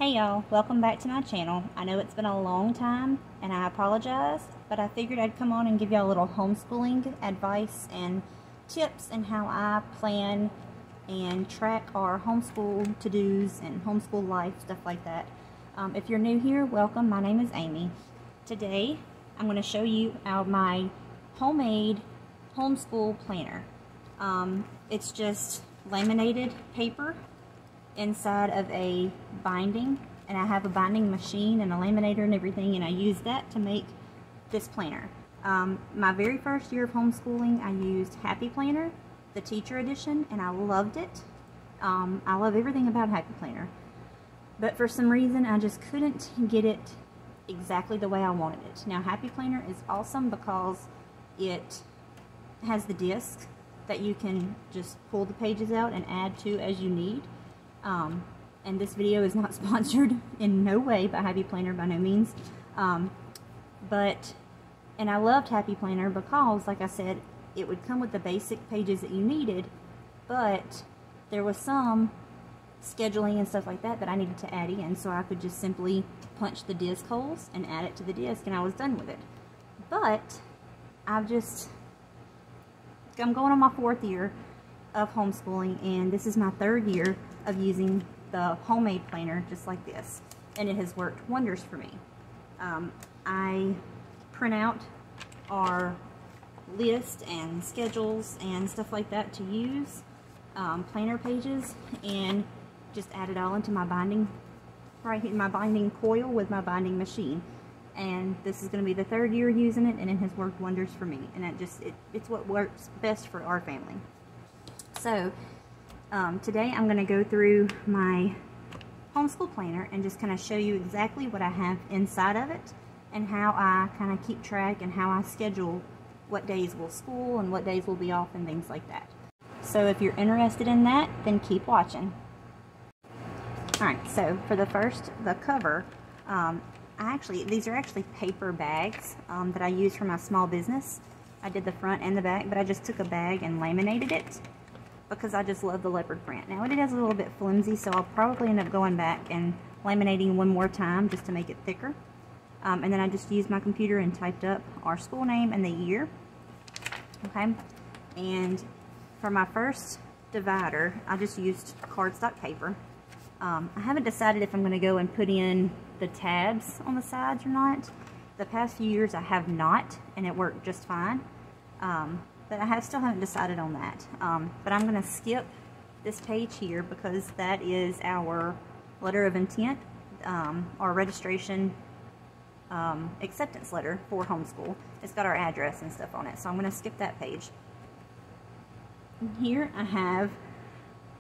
Hey y'all, welcome back to my channel. I know it's been a long time and I apologize, but I figured I'd come on and give y'all a little homeschooling advice and tips and how I plan and track our homeschool to-dos and homeschool life, stuff like that. If you're new here, welcome. My name is Amy. Today, I'm going to show you my homemade homeschool planner. It's just laminated paper inside of a binding, and I have a binding machine and a laminator and everything, and I use that to make this planner. My very first year of homeschooling, I used Happy Planner, the teacher edition, and I loved it. I love everything about Happy Planner, but for some reason I just couldn't get it exactly the way I wanted it. Now Happy Planner is awesome because it has the disc that you can just pull the pages out and add to as you need. And this video is not sponsored in no way by Happy Planner, by no means. And I loved Happy Planner because, like I said, it would come with the basic pages that you needed, but there was some scheduling and stuff like that that I needed to add in, so I could just simply punch the disc holes and add it to the disc, and I was done with it. But I'm going on my 4th year of homeschooling, and this is my 3rd year of using the homemade planner just like this, and it has worked wonders for me. I print out our list and schedules and stuff like that to use, planner pages, and just add it all into my binding, right in my binding coil with my binding machine. And this is going to be the 3rd year using it, and it has worked wonders for me, and it's what works best for our family. So today I'm going to go through my homeschool planner and just kind of show you exactly what I have inside of it and how I kind of keep track and how I schedule what days we'll school and what days we'll be off and things like that. So if you're interested in that, then keep watching. Alright, so for the cover, these are actually paper bags that I use for my small business. I did the front and the back, but I just took a bag and laminated it because I just love the leopard print. Now it is a little bit flimsy, so I'll probably end up going back and laminating one more time just to make it thicker. And then I just used my computer and typed up our school name and the year. Okay, and for my first divider, I just used cardstock paper. I haven't decided if I'm going to go and put in the tabs on the sides or not. The past few years I have not, and it worked just fine. But I still haven't decided on that. But I'm going to skip this page here because that is our letter of intent, our registration acceptance letter for homeschool. It's got our address and stuff on it, so I'm going to skip that page. And here I have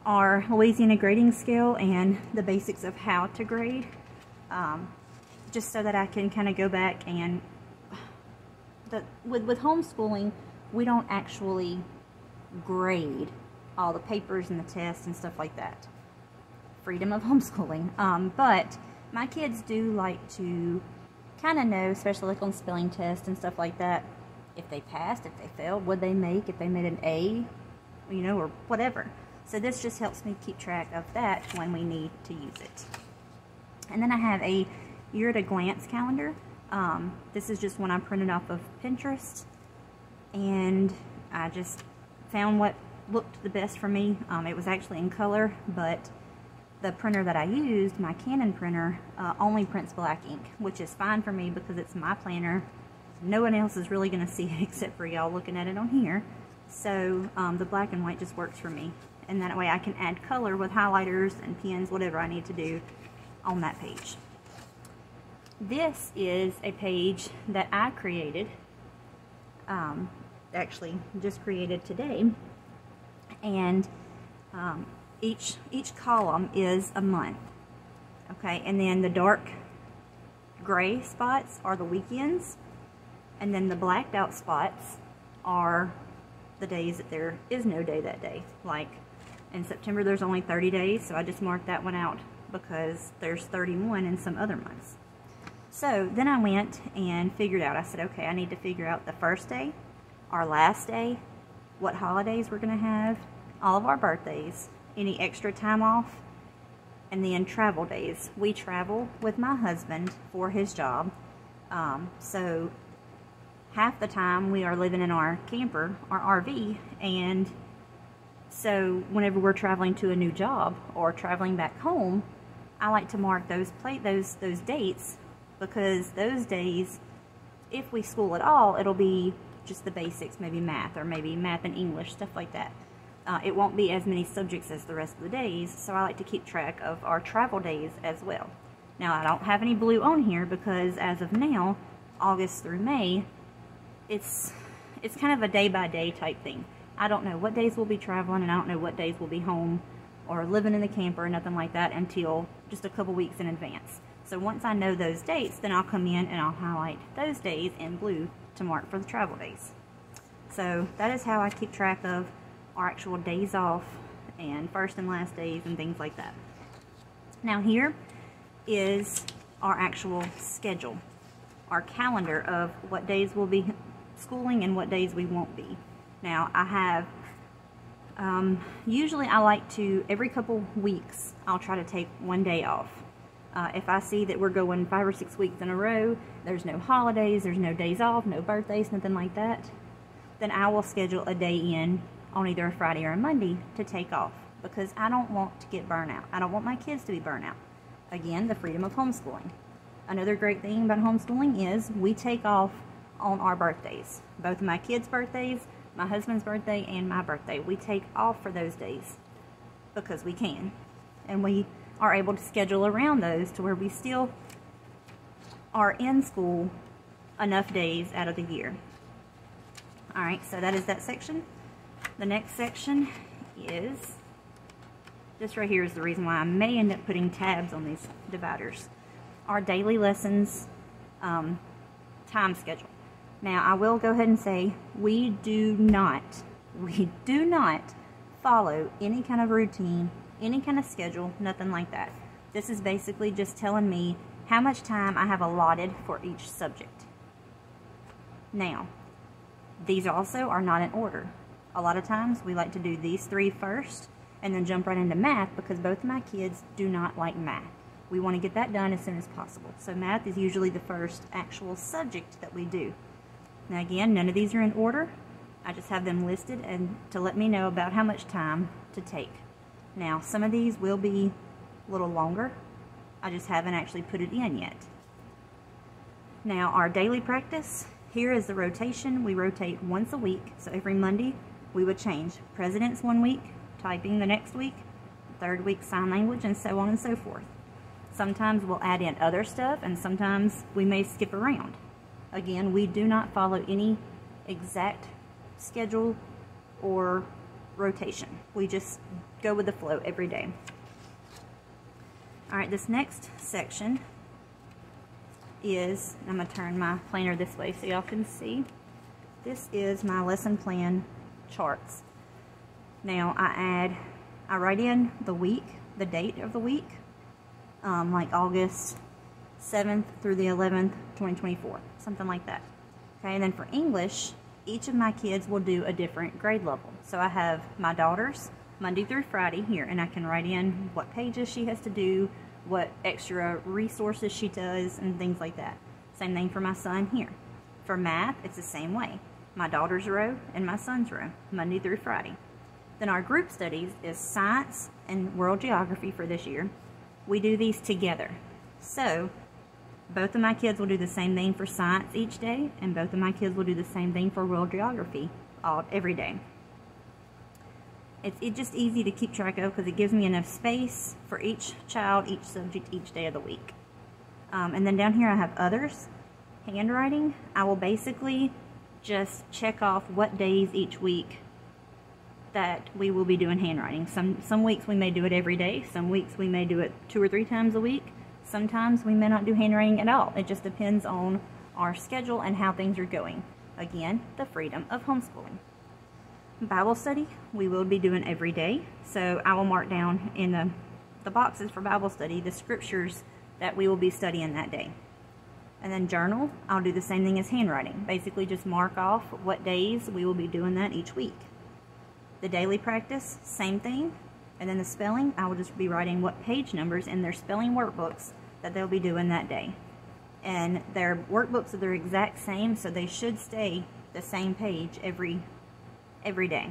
our Louisiana grading scale and the basics of how to grade, just so that I can kind of go back and with homeschooling, we don't actually grade all the papers and the tests and stuff like that. Freedom of homeschooling. But my kids do like to kind of know, especially like on spelling tests and stuff like that, if they passed, if they failed, what they make, if they made an A, you know, or whatever. So this just helps me keep track of that when we need to use it. And then I have a year at a glance calendar. This is just one I printed off of Pinterest, and I just found what looked the best for me. It was actually in color, but the printer that I used, my Canon printer, only prints black ink, which is fine for me because it's my planner. No one else is really going to see it except for y'all looking at it on here. So the black and white just works for me, and that way I can add color with highlighters and pens, whatever I need to do on that page. This is a page that I created, actually just created today, and each column is a month. Okay, and then the dark gray spots are the weekends, and then the blacked out spots are the days that there is no day that day. Like in September there's only 30 days, so I just marked that one out because there's 31 in some other months. So then I went and figured out, I said, okay, I need to figure out the first day, our last day, what holidays we're going to have, all of our birthdays, any extra time off, And then travel days. We travel with my husband for his job. So half the time we are living in our camper, our RV, and so whenever we're traveling to a new job or traveling back home, I like to mark those dates, because those days, if we school at all, it'll be just the basics, maybe math, or maybe math and English, stuff like that. It won't be as many subjects as the rest of the days, so I like to keep track of our travel days as well. Now, I don't have any blue on here because as of now, August through May, it's kind of a day-by-day type thing. I don't know what days we'll be traveling, and I don't know what days we'll be home or living in the camper or nothing like that until just a couple weeks in advance. So once I know those dates, then I'll come in and I'll highlight those days in blue to mark for the travel days. So that is how I keep track of our actual days off and first and last days and things like that. Now here is our actual schedule, our calendar of what days we'll be schooling and what days we won't be. Now I have, usually I like to, every couple weeks, I'll try to take one day off. If I see that we're going 5 or 6 weeks in a row, there's no holidays, there's no days off, no birthdays, nothing like that, then I will schedule a day in on either a Friday or a Monday to take off, because I don't want to get burnt out. I don't want my kids to be burnt out. Again, the freedom of homeschooling. Another great thing about homeschooling is we take off on our birthdays. Both of my kids' birthdays, my husband's birthday, and my birthday. We take off for those days because we can. And we are able to schedule around those to where we still are in school enough days out of the year. Alright, so that is that section. The next section is, this right here is the reason why I may end up putting tabs on these dividers. Our daily lessons time schedule. Now, I will go ahead and say we do not follow any kind of routine, any kind of schedule, nothing like that. This is basically just telling me how much time I have allotted for each subject. Now, these also are not in order. A lot of times we like to do these 3 first and then jump right into math, because both of my kids do not like math. We want to get that done as soon as possible. So math is usually the first actual subject that we do. Now again, none of these are in order. I just have them listed and to let me know about how much time to take. Now some of these will be a little longer. I just haven't actually put it in yet. Now our daily practice, here is the rotation. We rotate once a week. So every Monday we would change presidents one week, typing the next week, third week sign language, and so on and so forth. Sometimes we'll add in other stuff, and sometimes we may skip around. Again, we do not follow any exact schedule or rotation. We just go with the flow every day. All right, this next section is, I'm going to turn my planner this way so y'all can see. This is my lesson plan charts. Now I write in the week, the date of the week, like August 7th through the 11th, 2024, something like that. Okay, and then for English, each of my kids will do a different grade level. So I have my daughter's Monday through Friday here, and I can write in what pages she has to do, what extra resources she does, and things like that. Same thing for my son here. For math, it's the same way. My daughter's row and my son's row, Monday through Friday. Then our group studies is science and world geography for this year. We do these together. So both of my kids will do the same thing for science each day, and both of my kids will do the same thing for world geography every day. It's just easy to keep track of because it gives me enough space for each child, each subject, each day of the week. And then down here I have others. Handwriting, I will basically just check off what days each week that we will be doing handwriting. Some weeks we may do it every day. Some weeks we may do it 2 or 3 times a week. Sometimes we may not do handwriting at all. It just depends on our schedule and how things are going. Again, the freedom of homeschooling. Bible study, we will be doing every day. So I will mark down in the boxes for Bible study the scriptures that we will be studying that day. And then journal, I'll do the same thing as handwriting. Basically just mark off what days we will be doing that each week. The daily practice, same thing. And then the spelling, I will just be writing what page numbers in their spelling workbooks that they'll be doing that day. And their workbooks are the exact same, so they should stay the same page every day.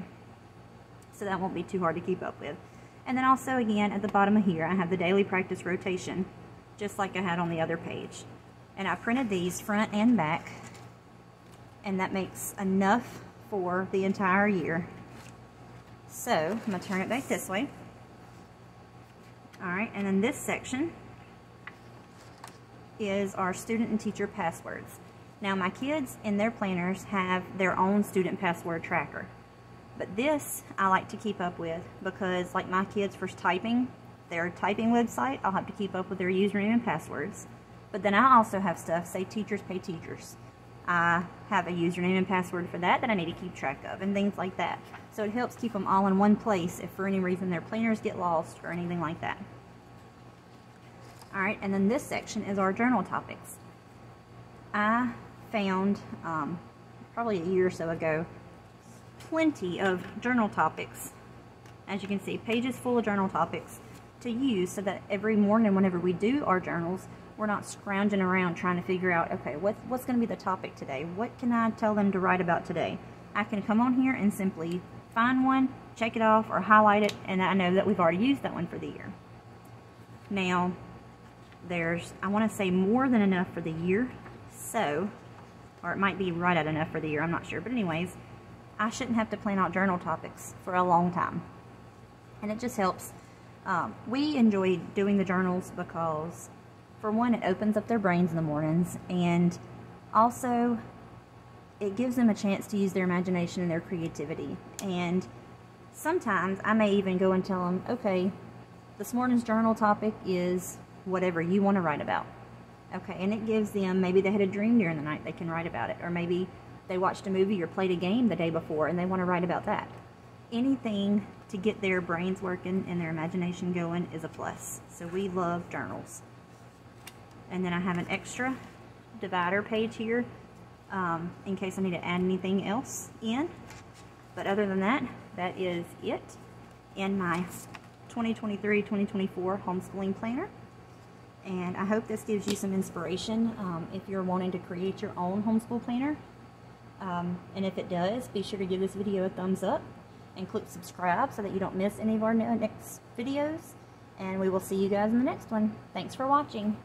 So that won't be too hard to keep up with. And then also again at the bottom of here, I have the daily practice rotation, just like I had on the other page. And I printed these front and back, and that makes enough for the entire year. So I'm going to turn it back this way. Alright, and then this section is our student and teacher passwords. Now my kids in their planners have their own student password tracker. But this I like to keep up with because, like my kids for typing, their typing website, I'll have to keep up with their username and passwords. But then I also have stuff, say Teachers Pay Teachers. I have a username and password for that I need to keep track of, and things like that. So it helps keep them all in one place if for any reason their planners get lost or anything like that. Alright, and then this section is our journal topics. I found, probably a year or so ago, plenty of journal topics. As you can see, pages full of journal topics to use so that every morning whenever we do our journals, we're not scrounging around trying to figure out, okay, what's going to be the topic today? What can I tell them to write about today? I can come on here and simply find one, check it off, or highlight it, and I know that we've already used that one for the year. Now, there's, I want to say, more than enough for the year, so, or it might be right at enough for the year, I'm not sure, but anyways, I shouldn't have to plan out journal topics for a long time. And it just helps. We enjoy doing the journals because, for one, it opens up their brains in the mornings, and also it gives them a chance to use their imagination and their creativity. And sometimes I may even go and tell them, okay, this morning's journal topic is whatever you want to write about. Okay, and it gives them, maybe they had a dream during the night, they can write about it, or maybe they watched a movie or played a game the day before and they want to write about that. Anything to get their brains working and their imagination going is a plus. So we love journals. And then I have an extra divider page here in case I need to add anything else in. But other than that, that is it in my 2023-2024 homeschooling planner. And I hope this gives you some inspiration if you're wanting to create your own homeschool planner. And if it does, be sure to give this video a thumbs up and click subscribe so that you don't miss any of our next videos. And we will see you guys in the next one. Thanks for watching.